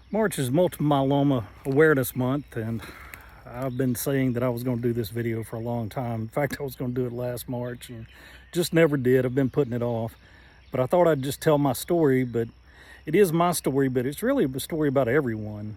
March is Multiple Myeloma Awareness Month, and I've been saying that I was going to do this video for a long time. In fact, I was going to do it last March and just never did. I've been putting it off. But I thought I'd just tell my story, but it is my story, but it's really a story about everyone.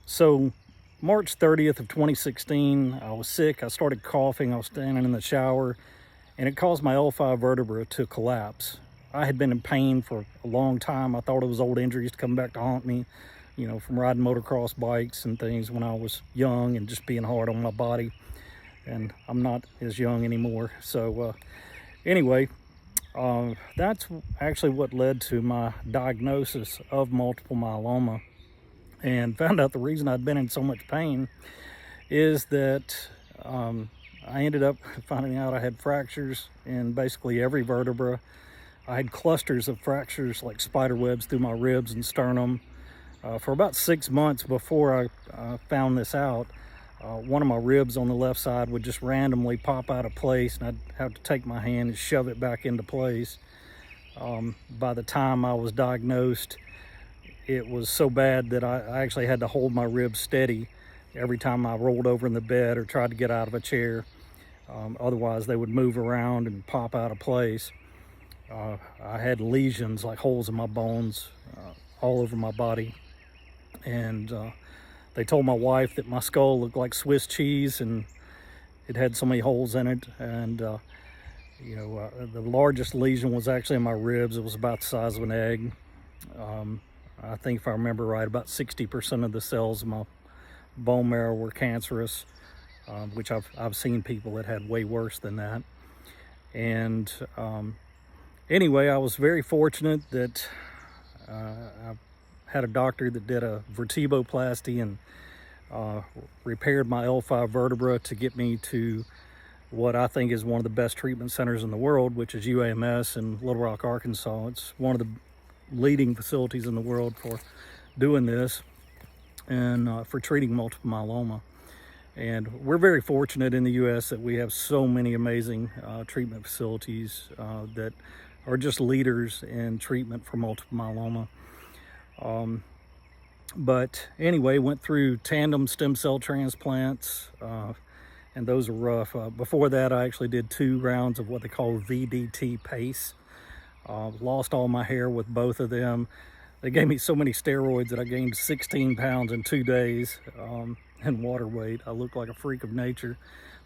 So March 30th of 2016, I was sick. I started coughing. I was standing in the shower, and it caused my L5 vertebra to collapse. I had been in pain for a long time. I thought it was old injuries coming back to haunt me, from riding motocross bikes and things when I was young and just being hard on my body. And I'm not as young anymore. So anyway, that's actually what led to my diagnosis of multiple myeloma, and found out the reason I'd been in so much pain is that I ended up finding out I had fractures in basically every vertebra. I had clusters of fractures like spider webs through my ribs and sternum. For about 6 months before I found this out, one of my ribs on the left side would just randomly pop out of place, and I'd have to take my hand and shove it back into place. By the time I was diagnosed, it was so bad that I actually had to hold my ribs steady every time I rolled over in the bed or tried to get out of a chair. Otherwise, they would move around and pop out of place. I had lesions, like holes in my bones, all over my body. And they told my wife that my skull looked like Swiss cheese and it had so many holes in it. And, the largest lesion was actually in my ribs. It was about the size of an egg. I think if I remember right, about 60% of the cells in my bone marrow were cancerous, which I've seen people that had way worse than that. And anyway, I was very fortunate that I had a doctor that did a vertebroplasty and repaired my L5 vertebra to get me to what I think is one of the best treatment centers in the world, which is UAMS in Little Rock, Arkansas. It's one of the leading facilities in the world for doing this and for treating multiple myeloma. And we're very fortunate in the U.S. that we have so many amazing treatment facilities that are just leaders in treatment for multiple myeloma. But anyway, went through tandem stem cell transplants, and those are rough. Before that, I actually did 2 rounds of what they call VDT PACE. Lost all my hair with both of them. They gave me so many steroids that I gained 16 pounds in 2 days, and water weight. I looked like a freak of nature.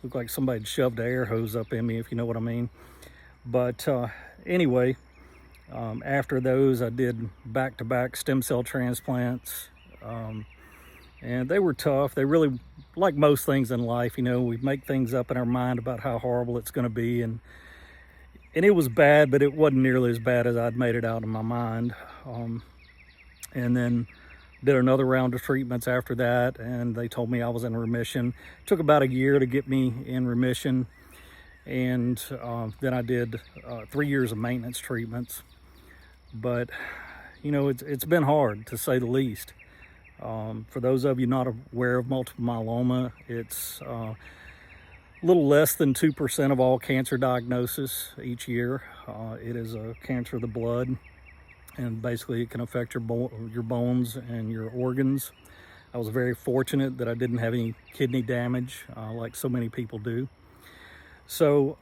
Looked like somebody had shoved an air hose up in me, if you know what I mean. But anyway, after those, I did back-to-back stem cell transplants, and they were tough. They really, like most things in life, we make things up in our mind about how horrible it's going to be, and it was bad, but it wasn't nearly as bad as I'd made it out in my mind. And then did another round of treatments after that, and they told me I was in remission. It took about a year to get me in remission, and then I did 3 years of maintenance treatments. But it's been hard, to say the least. For those of you not aware of multiple myeloma, it's a little less than 2% of all cancer diagnosis each year. It is a cancer of the blood, and basically it can affect your bones and your organs. I was very fortunate that I didn't have any kidney damage like so many people do. So,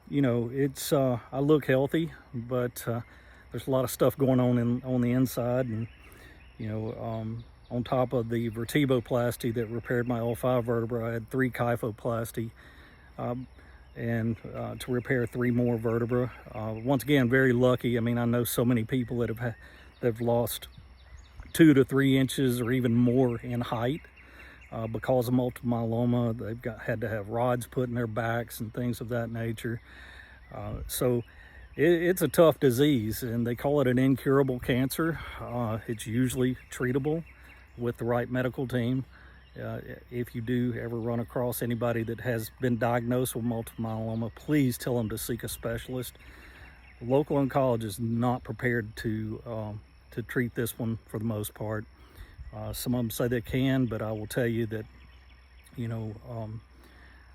it's I look healthy, but there's a lot of stuff going on the inside, and on top of the vertebroplasty that repaired my L5 vertebra, I had 3 kyphoplasty and to repair 3 more vertebra. Once again, very lucky. I mean, I know so many people that have lost 2 to 3 inches or even more in height because of multiple myeloma. They've had to have rods put in their backs and things of that nature. So it's a tough disease, and they call it an incurable cancer. It's usually treatable with the right medical team. If you do ever run across anybody that has been diagnosed with multiple myeloma, please tell them to seek a specialist. Local oncology is not prepared to treat this one for the most part. Some of them say they can, but I will tell you that,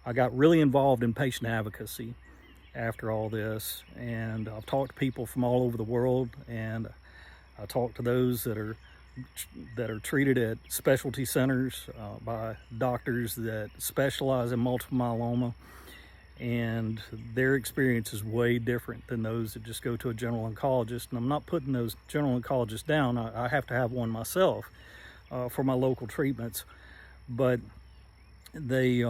I got really involved in patient advocacy after all this, and I've talked to people from all over the world, and I talk to those that are treated at specialty centers by doctors that specialize in multiple myeloma, and their experience is way different than those that just go to a general oncologist. And I'm not putting those general oncologists down. I have to have one myself for my local treatments, but they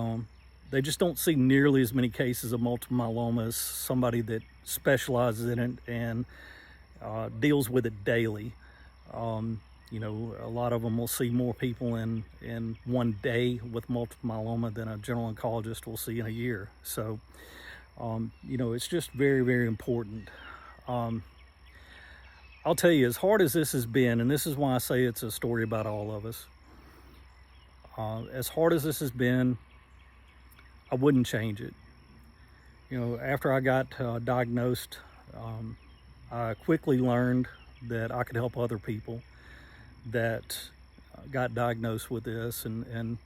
just don't see nearly as many cases of multiple myeloma as somebody that specializes in it and deals with it daily. You know, a lot of them will see more people in one day with multiple myeloma than a general oncologist will see in a year. So, you know, it's just very, very important. I'll tell you, as hard as this has been, and this is why I say it's a story about all of us, as hard as this has been, I wouldn't change it. You know, after I got diagnosed, I quickly learned that I could help other people that got diagnosed with this. And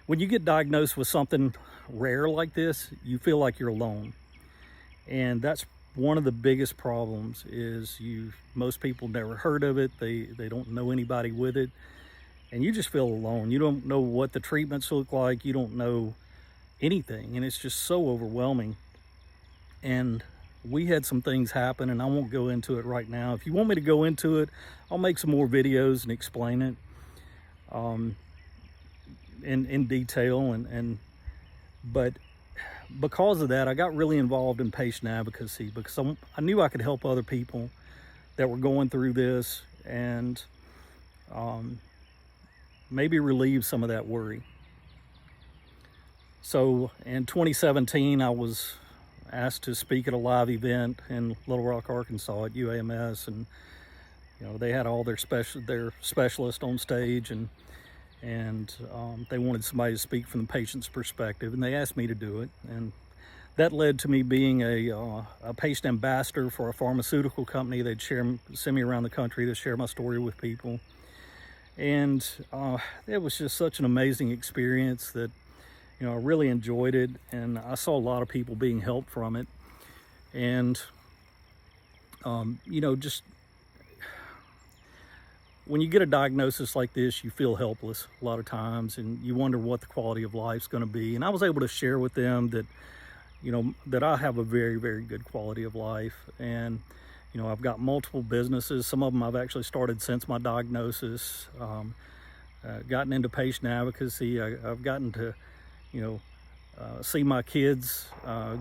when you get diagnosed with something rare like this, you feel like you're alone. And that's one of the biggest problems is most people never heard of it. They don't know anybody with it. And you just feel alone. You don't know what the treatments look like. You don't know anything. And it's just so overwhelming. And we had some things happen, and I won't go into it right now. If you want me to go into it, I'll make some more videos and explain it in detail. But because of that, I got really involved in patient advocacy because I knew I could help other people that were going through this and maybe relieve some of that worry. So in 2017, I was asked to speak at a live event in Little Rock, Arkansas at UAMS, and you know, they had all their specialists on stage, and they wanted somebody to speak from the patient's perspective, and they asked me to do it. And that led to me being a patient ambassador for a pharmaceutical company. They'd send me around the country to share my story with people, and it was just such an amazing experience that, you know, I really enjoyed it, and I saw a lot of people being helped from it. And you know, just when you get a diagnosis like this, you feel helpless a lot of times, and you wonder what the quality of life's going to be. And I was able to share with them that, you know, that I have a very, very good quality of life. And you know, I've got multiple businesses. Some of them I've actually started since my diagnosis. Gotten into patient advocacy. I've gotten to, you know, see my kids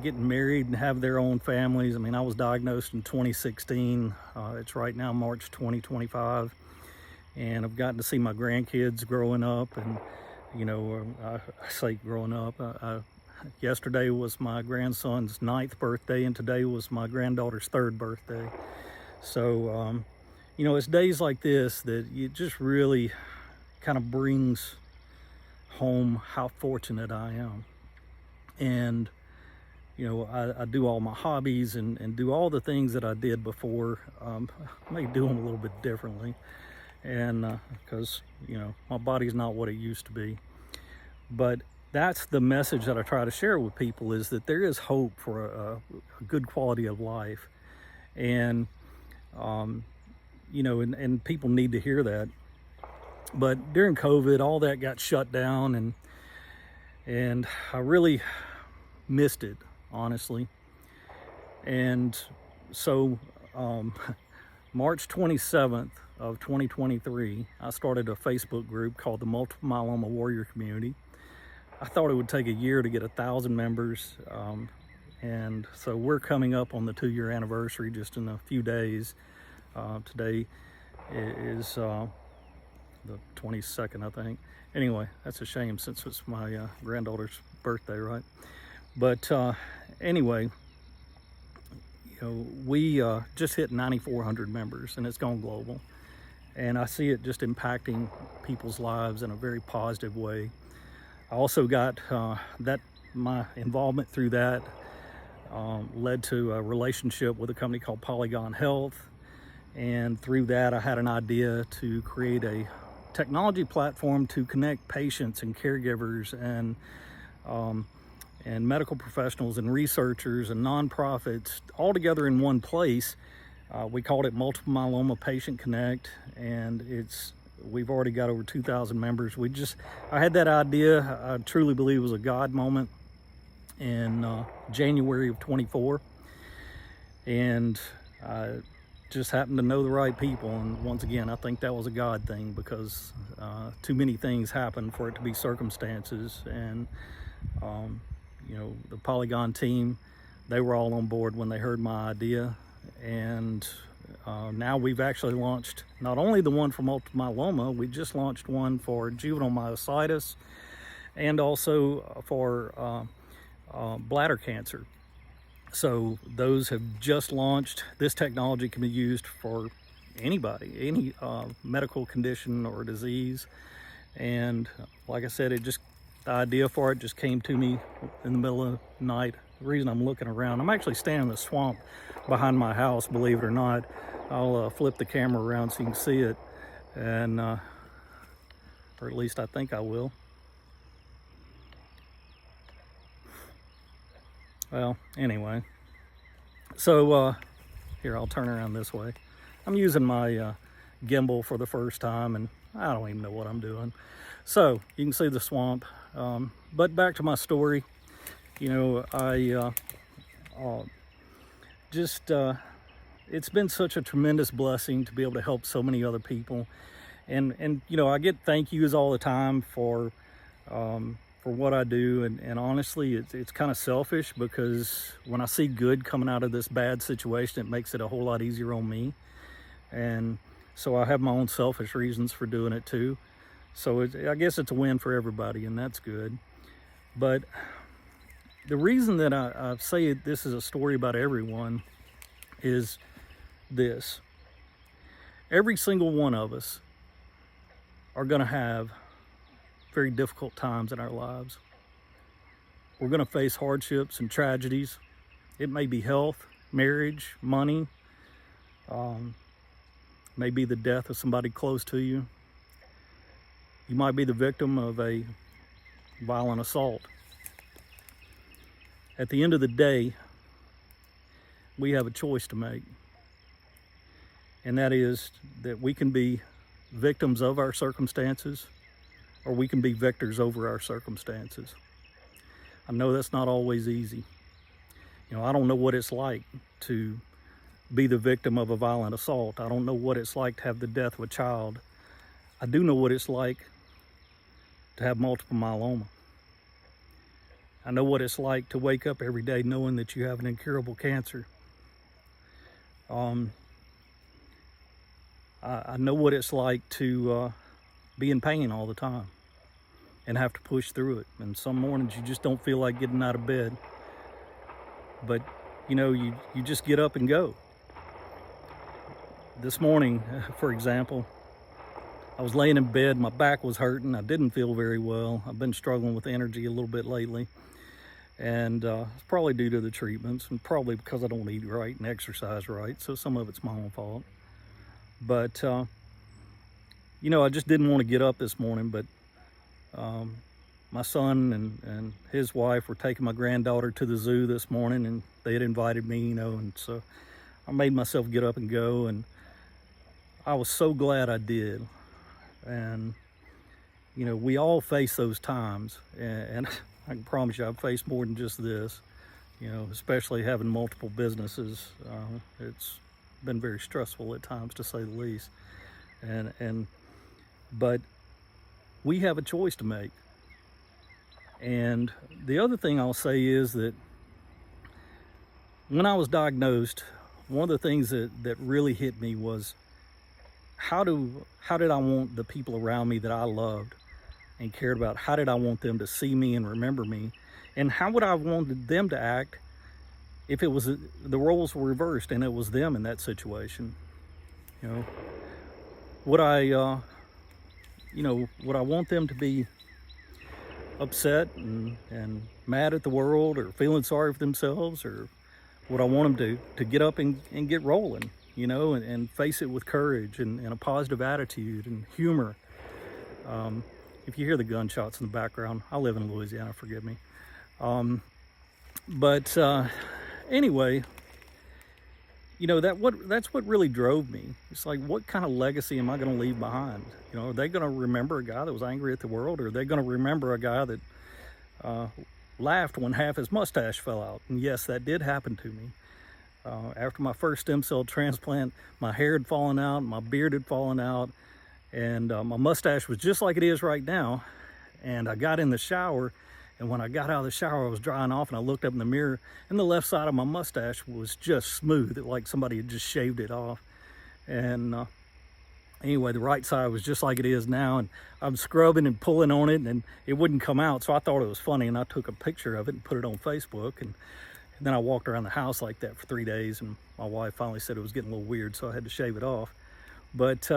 getting married and have their own families. I mean, I was diagnosed in 2016. It's right now March 2025. And I've gotten to see my grandkids growing up. And, you know, I say growing up. Yesterday was my grandson's 9th birthday, and today was my granddaughter's 3rd birthday. So, you know, it's days like this that it just really kind of brings home how fortunate I am. And you know, I do all my hobbies and do all the things that I did before. I may do them a little bit differently, and because you know, my body's not what it used to be. But that's the message that I try to share with people, is that there is hope for a good quality of life. And you know, and people need to hear that. But during COVID, all that got shut down, and I really missed it, honestly. And so March 27th of 2023, I started a Facebook group called the Multiple Myeloma Warrior Community. I thought it would take a year to get 1,000 members, and so we're coming up on the 2-year anniversary just in a few days. Today is the 22nd, I think. Anyway, that's a shame since it's my granddaughter's birthday, right? But anyway, you know, we just hit 9,400 members, and it's gone global. And I see it just impacting people's lives in a very positive way. I also got my involvement through that led to a relationship with a company called Polygon Health. And through that, I had an idea to create a technology platform to connect patients and caregivers and medical professionals and researchers and nonprofits all together in one place We called it Multiple Myeloma Patient Connect, and we've already got over 2,000 members. I had that idea. I truly believe it was a God moment in January of 24, and I just happened to know the right people. And once again, I think that was a God thing, because too many things happen for it to be circumstances. And the Polygon team, they were all on board when they heard my idea. And now we've actually launched not only the one for multiple myeloma, we just launched one for juvenile myositis, and also for bladder cancer. So those have just launched. This technology can be used for anybody, any medical condition or disease. And like I said, the idea for it just came to me in the middle of the night. The reason I'm looking around, I'm actually standing in the swamp behind my house, believe it or not. I'll flip the camera around so you can see it, and or at least I think I will. Well, anyway, so here, I'll turn around this way. I'm using my gimbal for the first time, and I don't even know what I'm doing. So you can see the swamp, but back to my story. It's been such a tremendous blessing to be able to help so many other people, and I get thank yous all the time for what I do, and honestly, it's kind of selfish, because when I see good coming out of this bad situation, it makes it a whole lot easier on me. And so I have my own selfish reasons for doing it too. So I guess it's a win for everybody, and that's good. But the reason that I say this is a story about everyone is this: every single one of us are going to have very difficult times in our lives. We're going to face hardships and tragedies. It may be health, marriage, money, maybe the death of somebody close to you. You might be the victim of a violent assault. At the end of the day, we have a choice to make, and that is that we can be victims of our circumstances, or we can be victors over our circumstances. I know that's not always easy. I don't know what it's like to be the victim of a violent assault. I don't know what it's like to have the death of a child. I do know what it's like to have multiple myeloma. I know what it's like to wake up every day knowing that you have an incurable cancer. I know what it's like to be in pain all the time and have to push through it. And some mornings you just don't feel like getting out of bed. But, you just get up and go. This morning, for example, I was laying in bed, my back was hurting, I didn't feel very well. I've been struggling with energy a little bit lately. And it's probably due to the treatments, and probably because I don't eat right and exercise right. So some of it's my own fault. But, I just didn't want to get up this morning, but my son and his wife were taking my granddaughter to the zoo this morning, and they had invited me, and so I made myself get up and go, and I was so glad I did. And, we all face those times, and I can promise you I've faced more than just this, especially having multiple businesses. It's been very stressful at times, to say the least. But we have a choice to make. And the other thing I'll say is that when I was diagnosed, one of the things that really hit me was how did I want the people around me that I loved and cared about, how did I want them to see me and remember me? And how would I want them to act if it was the roles were reversed and it was them in that situation? Would I want them to be upset and mad at the world, or feeling sorry for themselves, or would I want them to get up and get rolling, and face it with courage and a positive attitude and humor? If you hear the gunshots in the background, I live in Louisiana, forgive me. Anyway, you know, that's what really drove me. It's like, what kind of legacy am I going to leave behind? You know, are they going to remember a guy that was angry at the world, or are they going to remember a guy that laughed when half his mustache fell out? And yes, that did happen to me. After my first stem cell transplant, my hair had fallen out, my beard had fallen out, and my mustache was just like it is right now. And I got in the shower, and when I got out of the shower, I was drying off, and I looked up in the mirror, and the left side of my mustache was just smooth, like somebody had just shaved it off. And anyway, the right side was just like it is now, and I'm scrubbing and pulling on it, and it wouldn't come out, so I thought it was funny, and I took a picture of it and put it on Facebook, and then I walked around the house like that for 3 days, and my wife finally said it was getting a little weird, so I had to shave it off. But,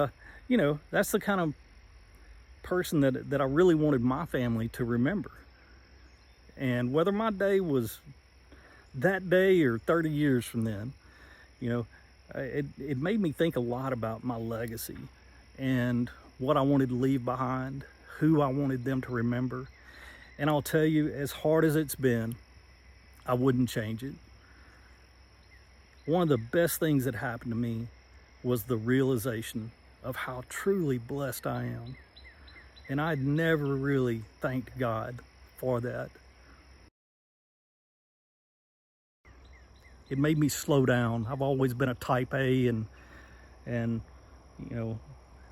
you know, that's the kind of person that I really wanted my family to remember. And whether my day was that day or 30 years from then, you know, it made me think a lot about my legacy and what I wanted to leave behind, who I wanted them to remember. And I'll tell you, as hard as it's been, I wouldn't change it. One of the best things that happened to me was the realization of how truly blessed I am. And I'd never really thanked God for that. It made me slow down. I've always been a type A and you know,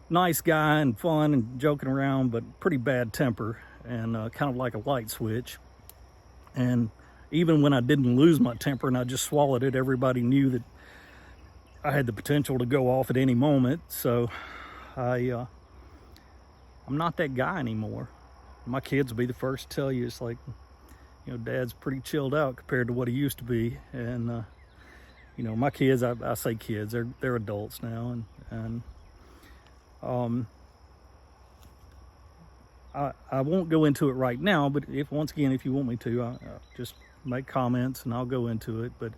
nice guy and fun and joking around, but pretty bad temper and kind of like a light switch. And even when I didn't lose my temper and I just swallowed it, everybody knew that I had the potential to go off at any moment. So I'm not that guy anymore. My kids will be the first to tell you, it's like, you know, Dad's pretty chilled out compared to what he used to be. And you know, my kids, I say kids, they're adults now, and I won't go into it right now, but once again, if you want me to, I'll just make comments and I'll go into it. But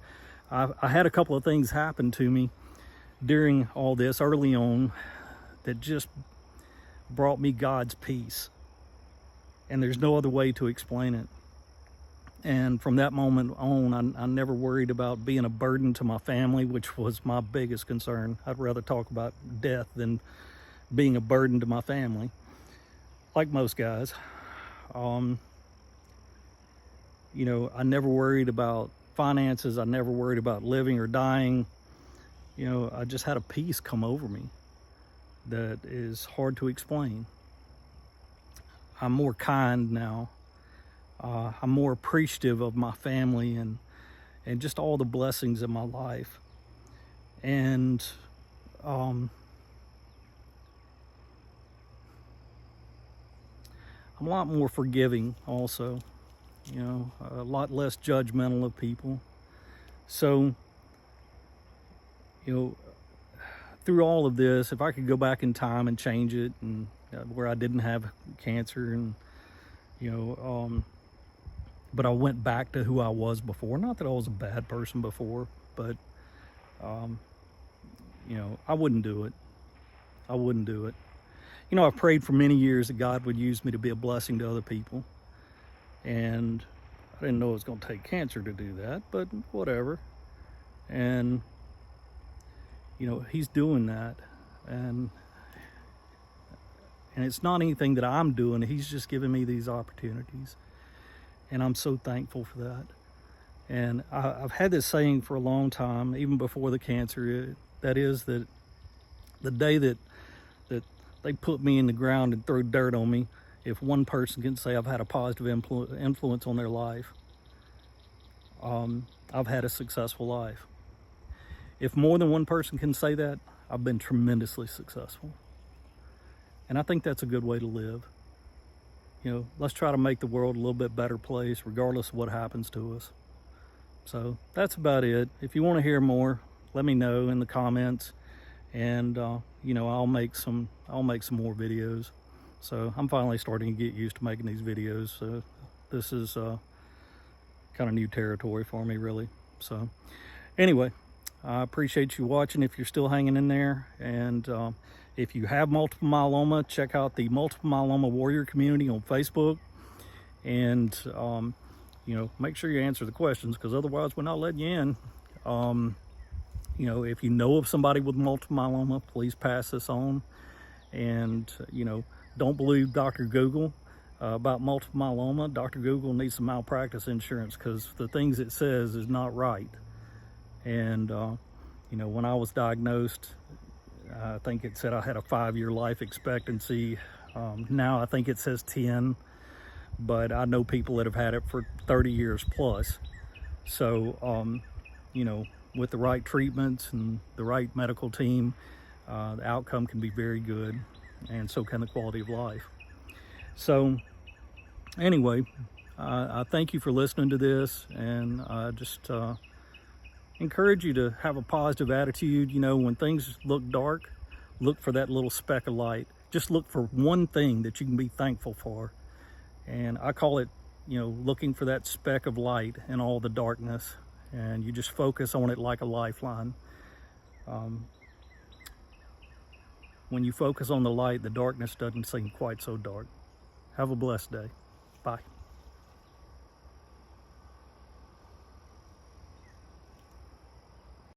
I had a couple of things happen to me during all this early on that just brought me God's peace, and there's no other way to explain it. And from that moment on, I never worried about being a burden to my family, which was my biggest concern. I'd rather talk about death than being a burden to my family, like most guys. You know, I never worried about finances. I never worried about living or dying. You know, I just had a peace come over me that is hard to explain. I'm more kind now. I'm more appreciative of my family and just all the blessings in my life. And I'm a lot more forgiving also, you know, a lot less judgmental of people. So, you know, through all of this, if I could go back in time and change it, and where I didn't have cancer, and, you know, but I went back to who I was before. Not that I was a bad person before, but, you know, I wouldn't do it. I wouldn't do it. You know, I've prayed for many years that God would use me to be a blessing to other people. And I didn't know it was going to take cancer to do that, but whatever. And, you know, He's doing that. And it's not anything that I'm doing. He's just giving me these opportunities. And I'm so thankful for that. And I've had this saying for a long time, even before the cancer, that is that the day that they put me in the ground and throw dirt on me, if one person can say I've had a positive influence on their life, I've had a successful life. If more than one person can say that, I've been tremendously successful. And I think that's a good way to live. You know, let's try to make the world a little bit better place, regardless of what happens to us. So that's about it. If you want to hear more, let me know in the comments, and you know, I'll make some more videos. So I'm finally starting to get used to making these videos. So this is kind of new territory for me, really. So anyway, I appreciate you watching if you're still hanging in there. And if you have multiple myeloma, check out the Multiple Myeloma Warrior community on Facebook. And, you know, make sure you answer the questions, because otherwise we're not letting you in. You know, if you know of somebody with multiple myeloma, please pass this on. And, you know, don't believe Dr. Google about multiple myeloma. Dr. Google needs some malpractice insurance, because the things it says is not right. And, you know, when I was diagnosed, I think it said I had a 5-year life expectancy. Now I think it says 10, but I know people that have had it for 30 years plus. So, you know, with the right treatments and the right medical team, the outcome can be very good, and so can the quality of life. So anyway, I thank you for listening to this, and I just encourage you to have a positive attitude. You know, when things look dark, look for that little speck of light. Just look for one thing that you can be thankful for. And I call it, you know, looking for that speck of light in all the darkness, and you just focus on it like a lifeline. When you focus on the light, the darkness doesn't seem quite so dark. Have a blessed day. Bye.